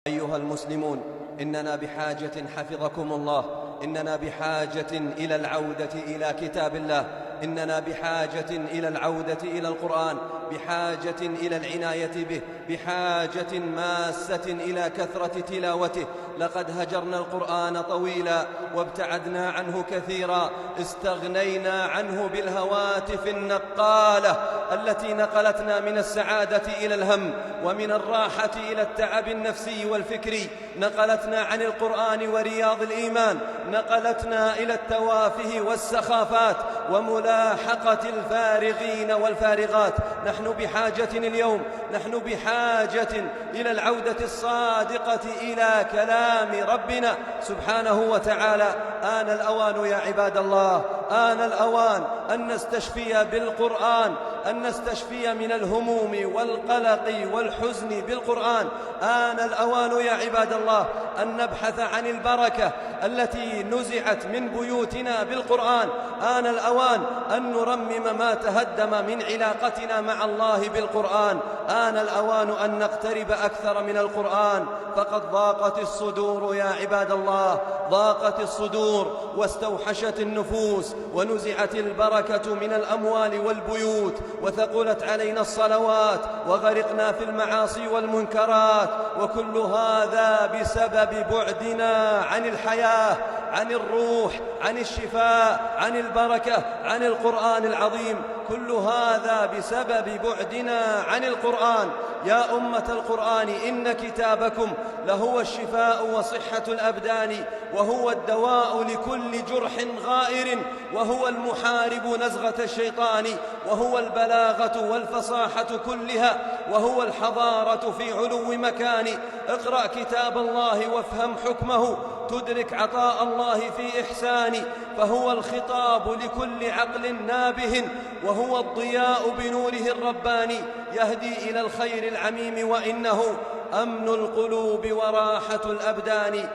أيها المسلمون، إننا بحاجة حفظكم الله، إننا بحاجة إلى العودة إلى كتاب الله، إننا بحاجة إلى العودة إلى القرآن، بحاجة إلى العناية به، بحاجة ماسة إلى كثرة تلاوته. لقد هجرنا القرآن طويلا وابتعدنا عنه كثيرا، استغنينا عنه بالهواتف النقالة التي نقلتنا من السعادة إلى الهم، ومن الراحة إلى التعب النفسي والفكري. نقلتنا عن القرآن ورياض الإيمان، نقلتنا إلى التوافه والسخافات وملاحقة الفارغين والفارغات. نحن بحاجة اليوم، نحن بحاجة إلى العودة الصادقة إلى كلام ربنا سبحانه وتعالى. آن الأوان يا عباد الله، آن الأوان أن نستشفي بالقرآن، أن نستشفي من الهموم والقلق والحزن بالقرآن. آن الأوان يا عباد الله أن نبحث عن البركة التي نزعت من بيوتنا بالقرآن. آن الأوان أن نرمم ما تهدم من علاقتنا مع الله بالقرآن. آن الأوان أن نقترب أكثر من القرآن، فقد ضاقت الصدور يا عباد الله، ضاقت الصدور واستوحشت النفوس، ونزعت البركة من الأموال والبيوت، وثقلت علينا الصلوات، وغرقنا في المعاصي والمنكرات. وكل هذا بسبب بعدنا عن الحياة، عن الروح، عن الشفاء، عن البركة، عن القرآن العظيم. كل هذا بسبب بعدنا عن القرآن. يا أمة القرآن، إن كتابكم لهو الشفاء وصحة الأبدان، وهو الدواء لكل جرح غائر، وهو المحارب نزغة الشيطان، وهو البلاغة والفصاحة كلها، وهو الحضارة في علو مكان. اقرأ كتاب الله وافهم حكمه، تدرك عطاء الله في إحسان. فهو الخطاب لكل عقل نابه، وهو الضياء بنوره الرباني، يهدي إلى الخير العميم، وإنه أمن القلوب وراحة الأبدان.